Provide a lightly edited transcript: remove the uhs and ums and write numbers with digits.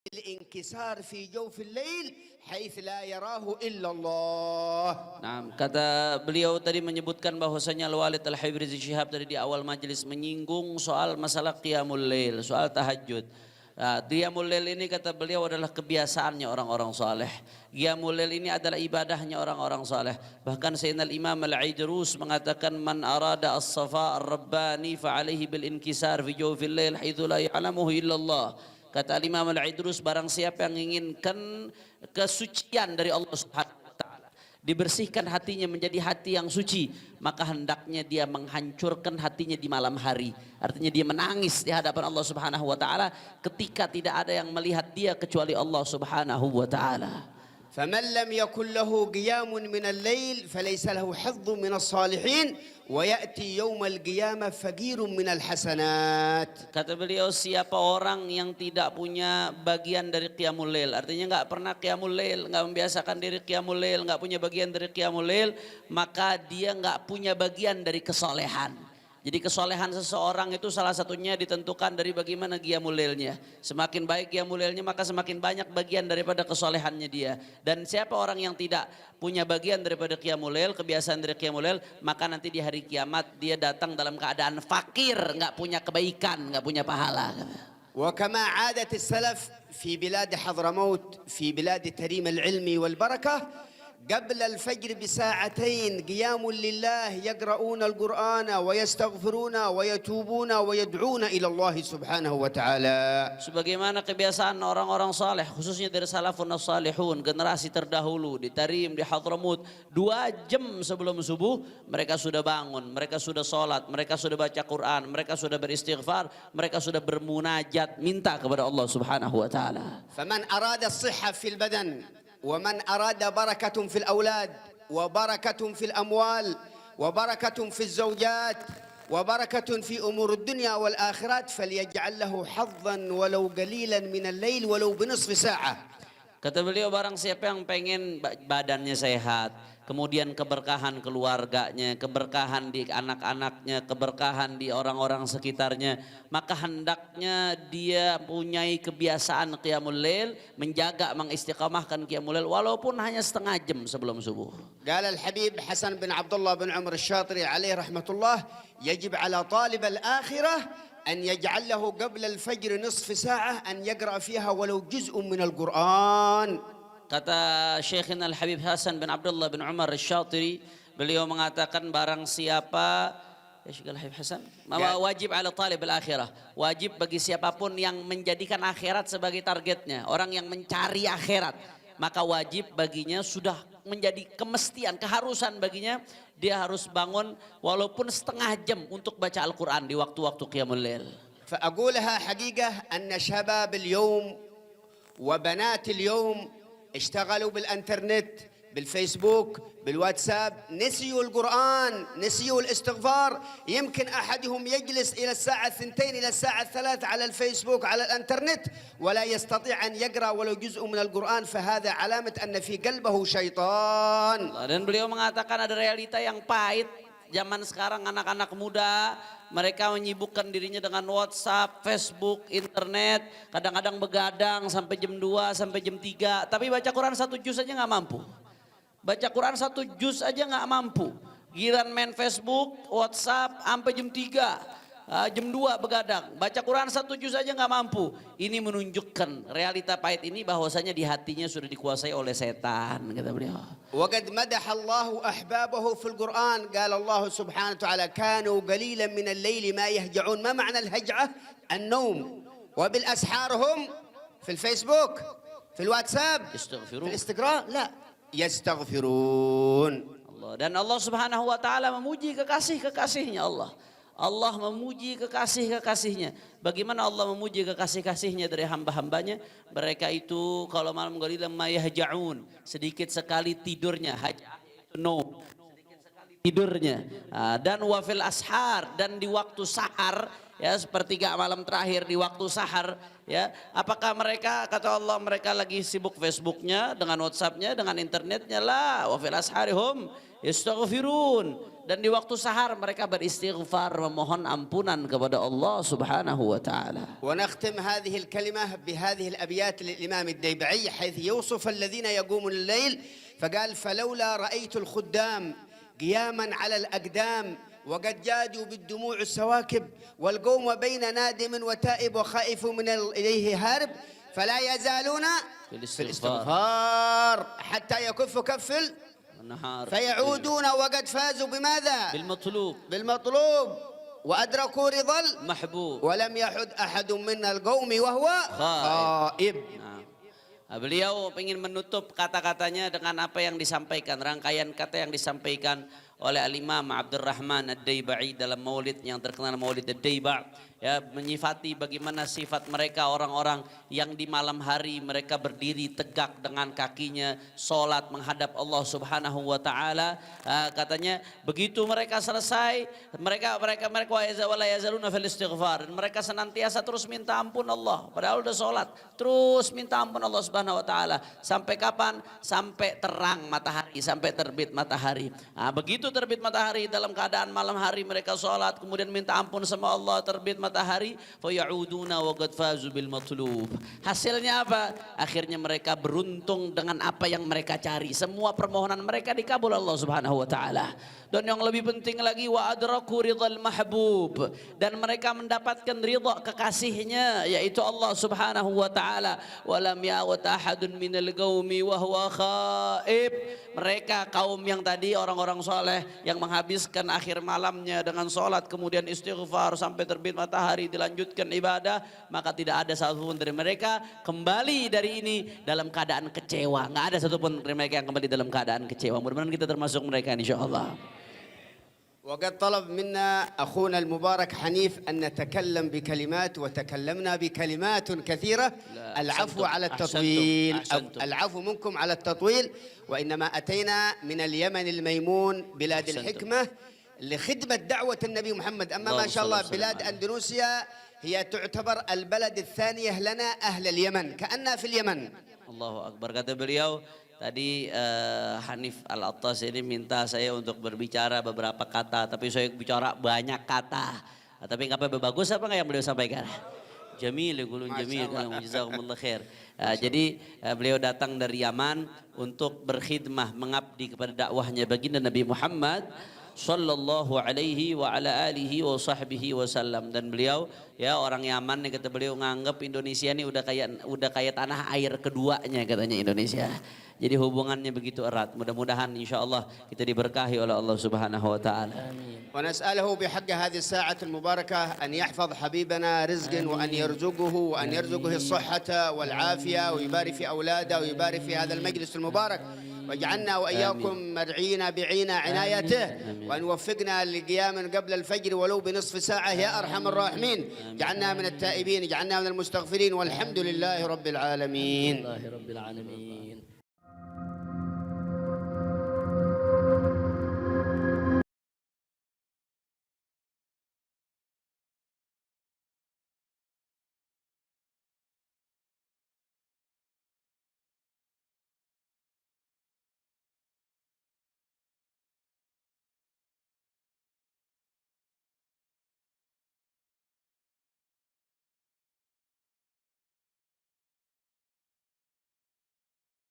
الانكسار في جوف الليل حيث لا يراه إلا الله. Nah, kata beliau tadi menyebutkan bahwasanya Al-Walid Al-Habib Rizik Syihab tadi di awal majelis menyinggung soal masalah qiyamul lail, soal tahajud. Nah, qiyamul lail ini kata beliau adalah kebiasaannya orang-orang saleh. Qiyamul lail ini adalah ibadahnya orang-orang saleh. Bahkan Sayyidina Imam Al-Aidrus mengatakan man arada as-safa ar-rabbani fa alaihi bil inkisar fi jawfil lail haitsu la ya'lamuhu illallah. Kata Imam Al-Aidrus, barang siapa yang menginginkan kesucian dari Allah Subhanahu wa taala, dibersihkan hatinya menjadi hati yang suci, maka hendaknya dia menghancurkan hatinya di malam hari. Artinya dia menangis di hadapan Allah Subhanahu wa taala ketika tidak ada yang melihat dia kecuali Allah Subhanahu wa taala. فمن لم يكن له قيام من الليل فليس له حظ من الصالحين ويأتي يوم القيامة فقير من الحسنات. Kata beliau, siapa orang yang tidak punya bagian dari qiyamul lail, artinya nggak pernah qiyamul lail, nggak membiasakan diri qiyamul lail, nggak punya bagian dari qiyamul lail, maka dia nggak punya bagian dari kesolehan. Jadi kesolehan seseorang itu salah satunya ditentukan dari bagaimana qiyamul lailnya. Semakin baik qiyamul lailnya, maka semakin banyak bagian daripada kesolehannya dia. Dan siapa orang yang tidak punya bagian daripada qiyamul lail, kebiasaan dari qiyamul lail, maka nanti di hari kiamat dia datang dalam keadaan fakir, nggak punya kebaikan, nggak punya pahala. وكما عادت السلف في بلاد حضرموت في بلاد تريم العلم والبركة قبل الفجر بساعتين قيام لله يقرؤون القرآن ويستغفرون ويتوبون ويدعون إلى الله سبحانه وتعالى. Sebagaimana kebiasaan orang-orang saleh, khususnya dari salafun salihun, generasi terdahulu di Tarim, di Hadramut, 2 jam sebelum subuh mereka sudah bangun, mereka sudah sholat, mereka sudah baca Quran, mereka sudah beristighfar, mereka sudah bermunajat, minta kepada Allah Subhanahu wa taala. فمن أراد الصحة في البدن ومن أراد بركة في الأولاد وبركة في الأموال وبركة في الزوجات وبركة في أمور الدنيا والآخرات فليجعل له حظا ولو قليلا من الليل ولو بنصف ساعة. Kata beliau, barang siapa yang pengen badannya sehat, kemudian keberkahan keluarganya, keberkahan di anak-anaknya, keberkahan di orang-orang sekitarnya, maka hendaknya dia punyai kebiasaan qiyamul lail, menjaga, mengistiqamahkan qiyamul lail walaupun hanya setengah jam sebelum subuh. قال الحبيب حسن بن عبد الله بن عمر الشاطري عليه رحمة الله يجب على طالب الآخرة أن يجعل له قبل الفجر نصف ساعة أن يقرأ فيها ولو جزء من القرآن. Kata Syekhina Al-Habib Hasan bin Abdullah bin Umar Asy-Syatiri, beliau mengatakan barang siapa Syekh Al-Habib Hasan, wajib ala talib al-akhirah, wajib bagi siapapun yang menjadikan akhirat sebagai targetnya, orang yang mencari akhirat, maka wajib baginya, sudah menjadi kemestian, keharusan baginya, dia harus bangun walaupun setengah jam untuk baca Al-Quran di waktu-waktu qiyamul lail. فأقولها حقيقة أن شباب اليوم وبنات اليوم اشتغلوا بالانترنت بالفيسبوك بالواتساب، نسيوا القرآن، نسيوا الاستغفار. يمكن أحدهم يجلس إلى الساعة 2 إلى الساعة 3 على الفيسبوك على الانترنت ولا يستطيع أن يقرأ ولو جزء من القرآن، فهذا علامة أن في قلبه شيطان. Dan beliau mengatakan ada realita yang pahit. Zaman sekarang anak-anak muda, mereka menyibukkan dirinya dengan WhatsApp, Facebook, internet, kadang-kadang begadang sampai jam 2, sampai jam 3, tapi baca Quran 1 juz aja nggak mampu. Baca Quran 1 juz aja nggak mampu. Giliran main Facebook, WhatsApp sampai jam 3, jam 2 begadang. Baca Quran 1 juz aja nggak mampu. Ini menunjukkan realita pahit ini, bahwasanya di hatinya sudah dikuasai oleh setan, kata beliau. وقد مدح الله أحبابه في القرآن، قال الله سبحانه وتعالى كانوا قليلا من الليل ما يهجعون. ما معنى الهجعة؟ النوم. وبالأسحار هم في الفيسبوك، في الواتساب، في الانستغرام، لا يستغفرون. Allah. Dan Allah Subhanahu wa taala memuji kekasih-kekasihnya Allah. Allah memuji kekasih-kekasihnya. Bagaimana Allah memuji kekasih-kasihnya dari hamba-hambanya? Mereka itu kalau malam qalilan ma yahja'un, sedikit sekali tidurnya. Haja'ah itu no, sedikit sekali tidurnya. Dan wafil ashar, dan di waktu sahar, ya sepertiga malam terakhir di waktu sahar, ya apakah mereka, kata Allah, mereka lagi sibuk Facebooknya dengan WhatsAppnya dengan internetnya? La, wafil asharihum yastaghfirun. dan di waktu sahar mereka beristighfar memohon ampunan kepada Allah Subhanahu wa taala. ونختم هذه الكلمة بهذه الأبيات للإمام الديبعي حيث يوصف الذين يقومون الليل فقال فلولا رأيت الخدام قياما على الأقدام وقد جادوا بالدموع السواكب والقوم بين نادم وتائب وخائف من إليه هارب فلا يزالون في الاستغفار حتى يكف كف النهار فيعودون وقد فازوا بماذا؟ بالمطلوب وأدركوا رضا المحبوب ولم يحد أحد من القوم وهو خائب. Beliau ingin menutup kata-katanya dengan apa yang disampaikan, rangkaian kata yang disampaikan oleh Al-Imam Abdurrahman Ad-Daibai dalam maulid yang terkenal Maulid Ad-Daiba, ya, menyifati bagaimana sifat mereka orang-orang yang di malam hari mereka berdiri tegak dengan kakinya salat menghadap Allah Subhanahu wa taala. Katanya begitu mereka selesai mereka wala yazaluna fil istighfar, mereka senantiasa terus minta ampun Allah padahal udah salat, terus minta ampun Allah Subhanahu wa taala sampai kapan? Sampai terang matahari, sampai terbit matahari. Begitu terbit matahari dalam keadaan malam hari mereka sholat kemudian minta ampun sama Allah, terbit matahari fayauduna wa qad fazu bil matlub. Hasilnya apa? Akhirnya mereka beruntung dengan apa yang mereka cari, semua permohonan mereka dikabul Allah Subhanahu wa taala. Dan yang lebih penting lagi wa adraku ridhal mahbub, dan mereka mendapatkan ridha kekasihnya yaitu Allah Subhanahu wa taala. Walam ya'ut ahadun minal qaumi wa huwa khaib. Mereka kaum yang tadi orang-orang soleh yang menghabiskan akhir malamnya dengan sholat kemudian istighfar sampai terbit matahari dilanjutkan ibadah, maka tidak ada satupun dari mereka kembali dari ini dalam keadaan kecewa. Nggak ada satupun dari mereka yang kembali dalam keadaan kecewa. Mudah-mudahan kita termasuk mereka insyaallah. وقد طلب منا أخونا المبارك حنيف أن نتكلم بكلمات وتكلمنا بكلمات كثيرة. العفو على التطويل، العفو منكم على التطويل، وإنما أتينا من اليمن الميمون بلاد الحكمة لخدمة دعوة النبي محمد. أما ما شاء الله بلاد أندونيسيا هي تعتبر البلد الثانية لنا أهل اليمن، كأننا في اليمن. الله أكبر. Kata beliau tadi Hanif Al-Attas ini minta saya untuk berbicara beberapa kata, tapi saya bicara banyak kata. Tapi nggak apa-apa, bagus apa nggak yang beliau sampaikan? Jamil, gulun jamil, jazakumullah khair. Jadi beliau datang dari Yaman untuk berkhidmah, mengabdi kepada dakwahnya baginda Nabi Muhammad sallallahu alaihi wa ala alihi wa sahbihi wasallam. Dan beliau ya orang Yaman nih, kata beliau, nganggap Indonesia ini udah kayak tanah air keduanya katanya Indonesia. Jadi hubungannya begitu erat. Mudah-mudahan insyaallah kita diberkahi oleh Allah Subhanahu wa taala. ونسأله بحق هذه الساعة المباركة أن يحفظ حبيبنا رزق وأن يرزقه وأن يرزقه الصحة والعافية ويبارك في أولاده ويبارك في هذا المجلس المبارك واجعلنا وإياكم مرعين بعين عنايته وأن وفقنا لقيام قبل الفجر ولو بنصف ساعة يا أرحم الراحمين. اجعلنا من التائبين، اجعلنا من المستغفرين، والحمد لله رب العالمين.